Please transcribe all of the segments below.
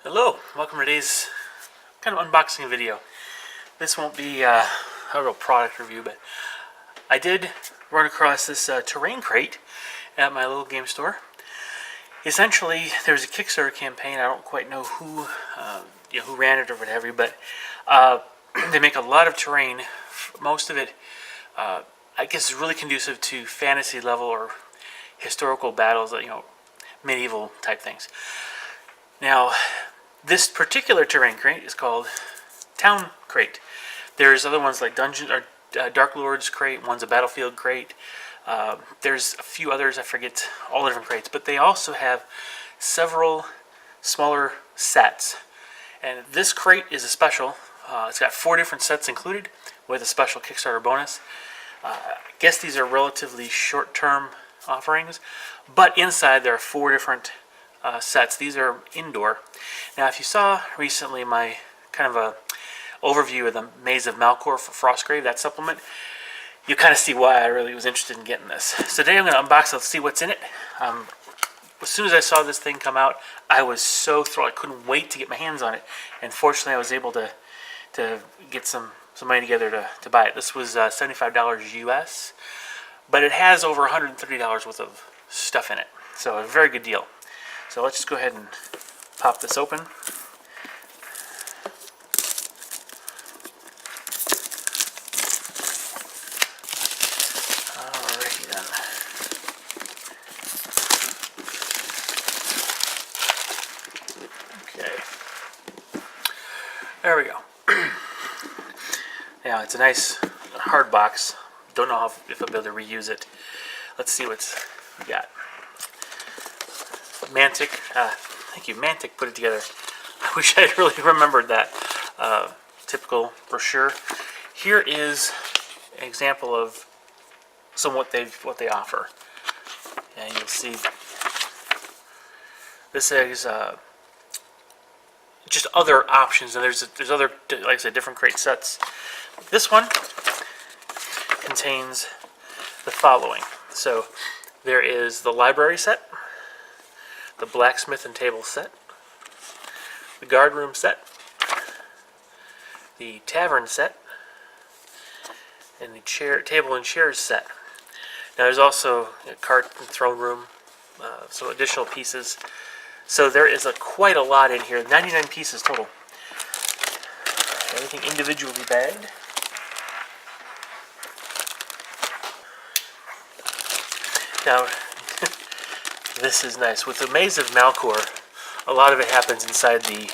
Hello, welcome to today's kind of unboxing video. This won't be a real product review, but I did run across this terrain crate at my little game store. Essentially, there's a Kickstarter campaign. I don't quite know who who ran it or whatever, but they make a lot of terrain. Most of it, I guess, is really conducive to fantasy level or historical battles, medieval type things. Now, this particular terrain crate is called Town Crate. There's other ones like Dungeon or Dark Lord's crate. One's a Battlefield crate. There's a few others, I forget all the different crates, but they also have several smaller sets. And this crate is a special. It's got 4 different sets included with a special Kickstarter bonus. I guess these are relatively short-term offerings, but inside there are 4 different sets. These are indoor. Now, if you saw recently my kind of a overview of the Maze of Malcor for Frostgrave, that supplement, you kind of see why I really was interested in getting this. So today I'm going to unbox it, see what's in it. As soon as I saw this thing come out, I was so thrilled. I couldn't wait to get my hands on it. And fortunately, I was able to get some money together to buy it. This was $75 US, but it has over $130 worth of stuff in it. So a very good deal. So let's just go ahead and pop this open. Alrighty then. Okay. There we go. Yeah, it's a nice hard box. Don't know if I'll be able to reuse it. Let's see what we got. Mantic, thank you, Mantic put it together. I wish I had really remembered that. Typical brochure. Here is an example of what they offer, and you'll see this is just other options, and there's other, like I said, different crate sets. This one contains the following. So there is the library set, the Blacksmith and Table Set, the Guard Room Set, the Tavern Set, and the Table and Chairs Set. Now there's also a cart and throne room, some additional pieces. So there is quite a lot in here, 99 pieces total. Everything individually bagged. Now, this is nice. With the Maze of Malcor, a lot of it happens inside the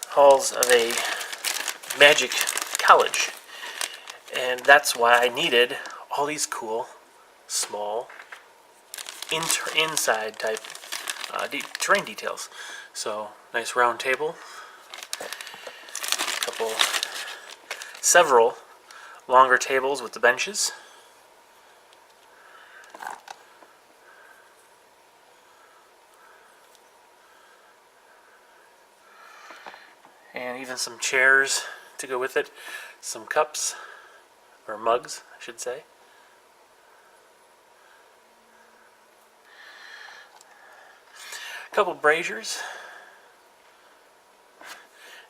halls of a magic college. And that's why I needed all these cool, small, inside type terrain details. So, nice round table. Several longer tables with the benches. And even some chairs to go with it. Some cups, or mugs, I should say. A couple braziers.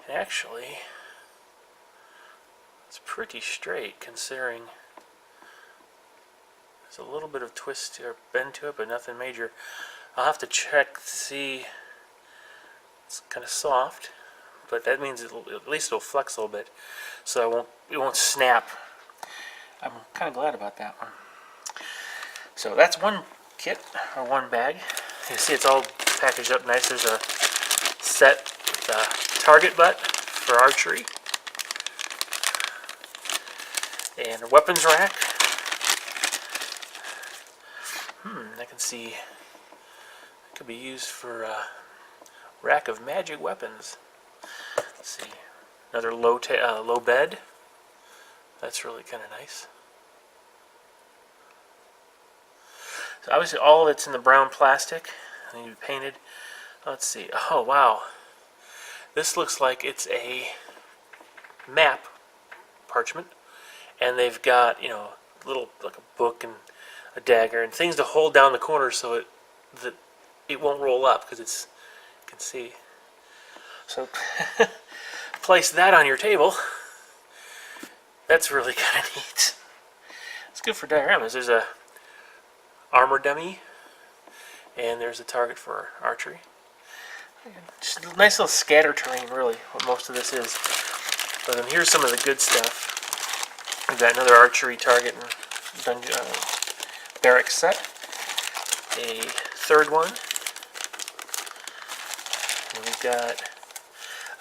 And actually, it's pretty straight considering there's a little bit of twist or bend to it, but nothing major. I'll have to check to see. It's kind of soft, but that means at least it'll flex a little bit, so it won't snap. I'm kind of glad about that one. So that's one kit, or one bag. You can see it's all packaged up nice. There's a set with a target butt for archery, and a weapons rack. I can see it could be used for a rack of magic weapons. Let's see, another low bed. That's really kind of nice. So obviously all of it's in the brown plastic. It needs to be painted. Let's see. Oh wow, this looks like it's a map parchment, and they've got little like a book and a dagger and things to hold down the corners so it won't roll up, because you can see So place that on your table. That's really kind of neat. It's good for dioramas. There's a armor dummy, and there's a target for archery. Just a nice little scatter terrain, really, what most of this is. But then here's some of the good stuff. We've got another archery target and dungeon, barrack set. A third one. And we've got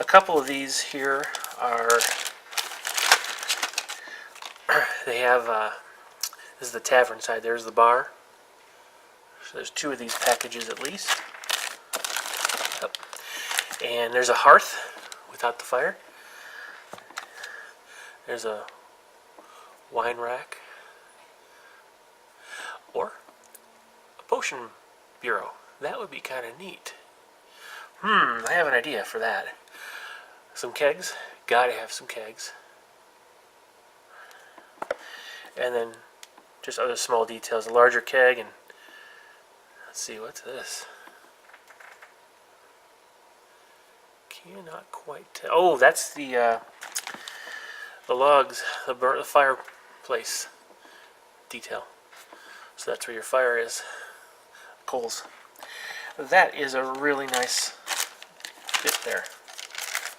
a couple of these here are, they have, this is the tavern side, there's the bar. So there's two of these packages at least. Yep. And there's a hearth without the fire. There's a wine rack. Or a potion bureau. That would be kind of neat. I have an idea for that. Some kegs. Gotta have some kegs. And then just other small details. A larger keg and let's see, what's this? Cannot quite tell. Oh, that's the logs, the fireplace detail. So that's where your fire is. Coals. That is a really nice bit there.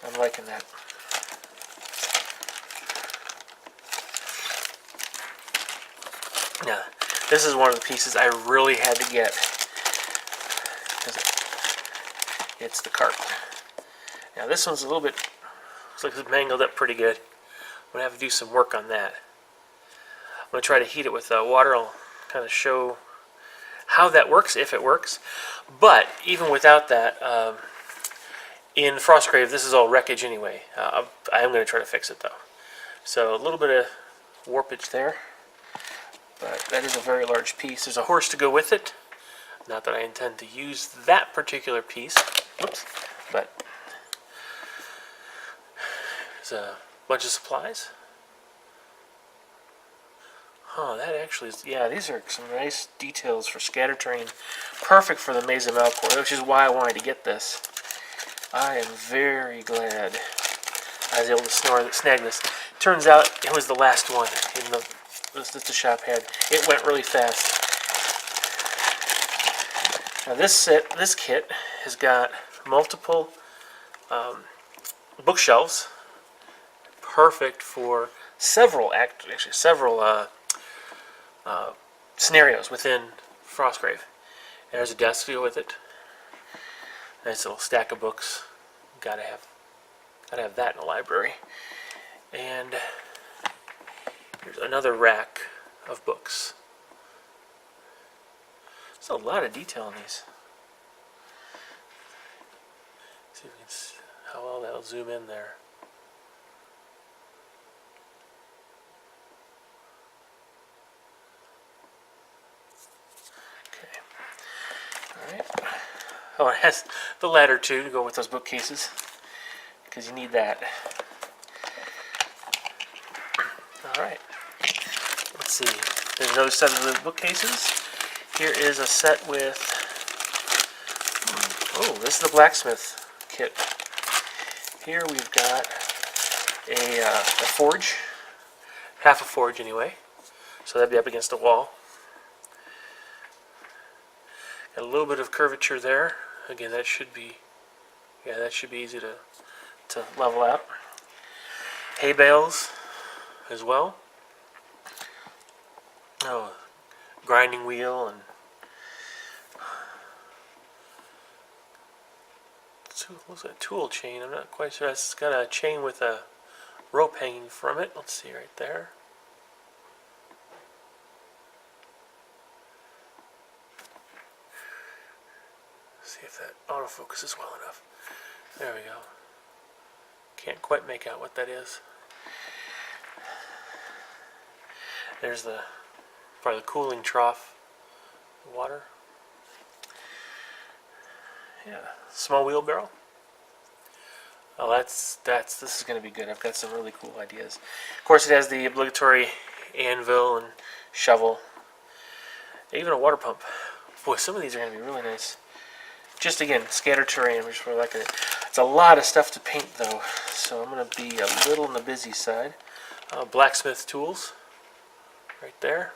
I'm liking that. Now, this is one of the pieces I really had to get. It's the cart. Now this one's a little bit, looks like it's mangled up pretty good. I'm going to have to do some work on that. I'm going to try to heat it with water. I'll kind of show how that works, if it works. But even without that, in Frostgrave, this is all wreckage anyway. I am going to try to fix it though. So a little bit of warpage there. But that is a very large piece. There's a horse to go with it. Not that I intend to use that particular piece. Whoops. But there's a bunch of supplies. Oh, that actually is, yeah, these are some nice details for scatter terrain. Perfect for the Maze of Malcor, which is why I wanted to get this. I am very glad I was able to snag this. Turns out it was the last one in the that the shop had. It went really fast. Now this kit has got multiple bookshelves, perfect for several scenarios within Frostgrave. And there's a desk to go with it. Nice little stack of books. Gotta have that in the library. And here's another rack of books. There's a lot of detail in these. See if we can see how well that'll zoom in there. Okay. Alright. Oh, it has the ladder too to go with those bookcases, because you need that. Alright. Let's see. There's another set of the bookcases. Here is a set with, oh, this is the Blacksmith kit. Here we've got a forge, half a forge anyway, so that'd be up against a wall. Got a little bit of curvature there. Again, that should be, yeah, that should be easy to level out. Hay bales as well. Oh, grinding wheel and looks like a tool chain. I'm not quite sure. It's got a chain with a rope hanging from it. Let's see right there. See if that autofocuses well enough. There we go. Can't quite make out what that is. There's probably the cooling trough, the water. Yeah, small wheelbarrow. Oh, this is going to be good. I've got some really cool ideas. Of course, it has the obligatory anvil and shovel. Even a water pump. Boy, some of these are going to be really nice. Just again, scatter terrain, which we're liking it. It's a lot of stuff to paint though, so I'm going to be a little on the busy side. Blacksmith tools, right there.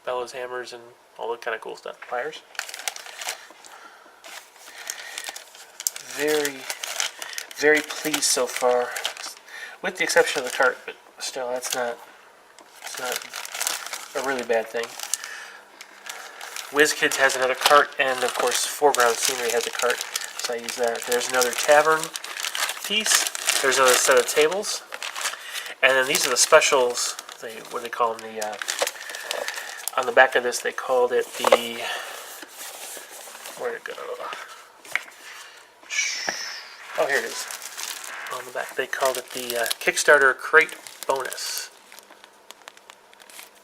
Bellows, hammers, and all that kind of cool stuff. Pliers. Very, very pleased so far, with the exception of the cart, but still, it's not a really bad thing. WizKids has another cart, and of course, Foreground Scenery has a cart, so I use that. There's another tavern piece. There's another set of tables, and then these are the specials. What do they call them? On the back of this, they called it the. Where'd it go? Oh, here it is. On the back, they called it the Kickstarter Crate Bonus.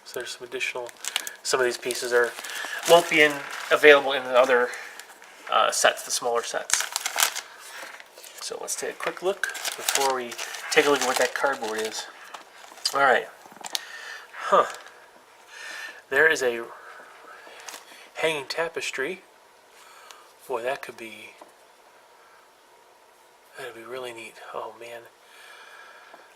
So there's some additional. Some of these pieces won't be available in the other sets, the smaller sets. So let's take a quick look before we take a look at what that cardboard is. All right. Huh. There is a hanging tapestry. Boy, that'd be really neat. Oh man.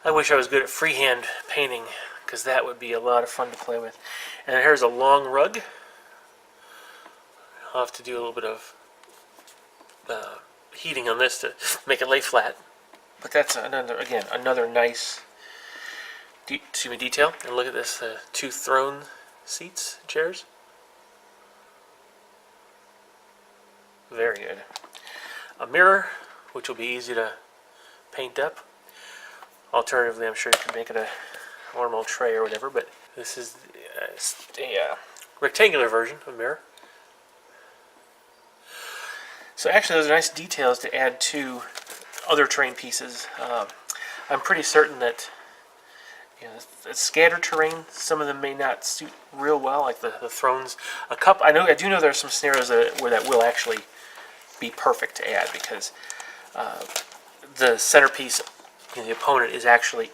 I wish I was good at freehand painting, because that would be a lot of fun to play with. And here's a long rug. I'll have to do a little bit of heating on this to make it lay flat. But that's another nice detail. And look at this, 2 throne seats, chairs. Very good. A mirror, which will be easy to paint up. Alternatively, I'm sure you can make it a normal tray or whatever, but this is a rectangular version of a mirror. So actually, those are nice details to add to other terrain pieces. I'm pretty certain that it's scattered terrain. Some of them may not suit real well, like the thrones. I do know there are some scenarios where that will actually be perfect to add, because the centerpiece, the opponent, is actually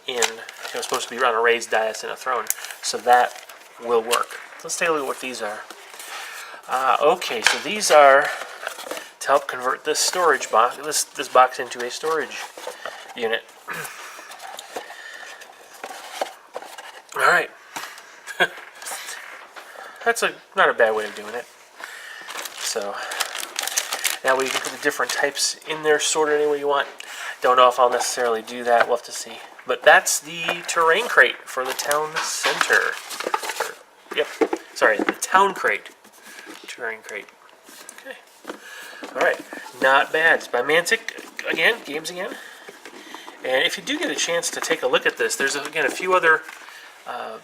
supposed to be on a raised dais in a throne, so that will work. Let's take a look at what these are. Okay, so these are to help convert this storage box, this box into a storage unit. All right, that's not a bad way of doing it. So now you can put the different types in there, sorted any way you want. Don't know if I'll necessarily do that. We'll have to see. But that's the terrain crate for the town center. Yep. Sorry, the town crate. Terrain crate. Okay. All right. Not bad. It's by Mantic games again. And if you do get a chance to take a look at this, there's again a few other a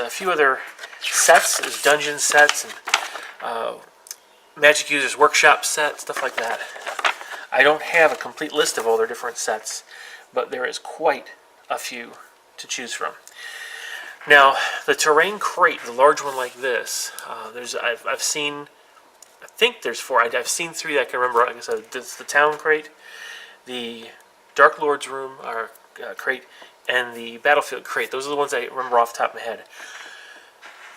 few other sets. There's dungeon sets and Magic Users Workshop set, stuff like that. I don't have a complete list of all their different sets, but there is quite a few to choose from. Now, the terrain crate, the large one like this, I've seen, I think there's 4. I've seen 3 that I can remember. Like I said, it's the town crate, the Dark Lord's room or crate, and the battlefield crate. Those are the ones I remember off the top of my head.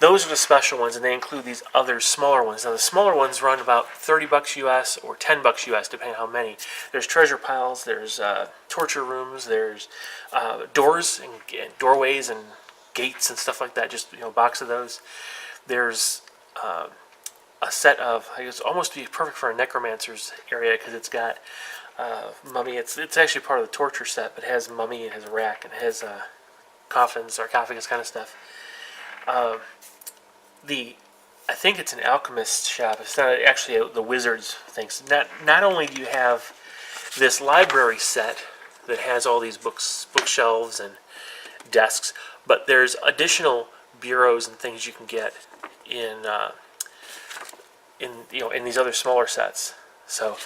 Those are the special ones, and they include these other smaller ones. Now, the smaller ones run about $30 US or $10 US, depending on how many. There's treasure piles, there's torture rooms, there's doors and doorways and gates and stuff like that. Just a box of those. There's a set of, I guess, almost be perfect for a necromancer's area, because it's got mummy. It's actually part of the torture set, but it has mummy, it has a rack, and it has coffins, sarcophagus kind of stuff. I think it's an alchemist shop. It's not actually the wizard's things. Not only do you have this library set that has all these bookshelves and desks, but there's additional bureaus and things you can get in these other smaller sets. So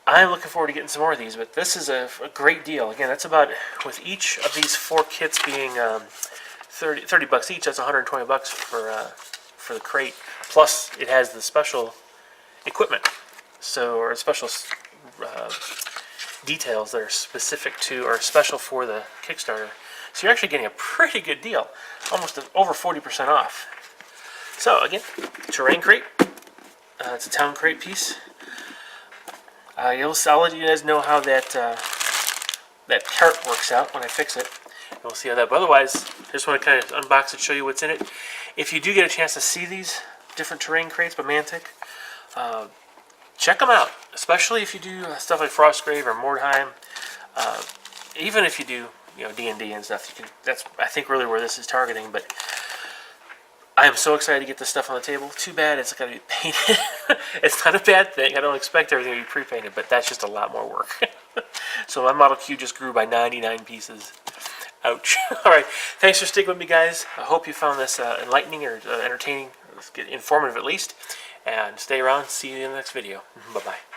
I'm looking forward to getting some more of these. But this is a great deal. Again, that's about, with each of these 4 kits being $30 each. That's $120 for the crate. Plus, it has the special equipment, or special details that are specific to or special for the Kickstarter. So you're actually getting a pretty good deal, almost over 40% off. So again, terrain crate. It's a town crate piece. I'll let you guys know how that that cart works out when I fix it. And we'll see how that. But otherwise, I just want to kind of unbox it, show you what's in it. If you do get a chance to see these different terrain crates by Mantic, check them out. Especially if you do stuff like Frostgrave or Mordheim. Even if you do, D&D and stuff. That's I think really where this is targeting. But I am so excited to get this stuff on the table. Too bad it's got to be painted. It's not a bad thing. I don't expect everything to be pre-painted, but that's just a lot more work. So my model queue just grew by 99 pieces. Ouch. All right. Thanks for sticking with me, guys. I hope you found this enlightening or entertaining, informative at least. And stay around. See you in the next video. Bye-bye.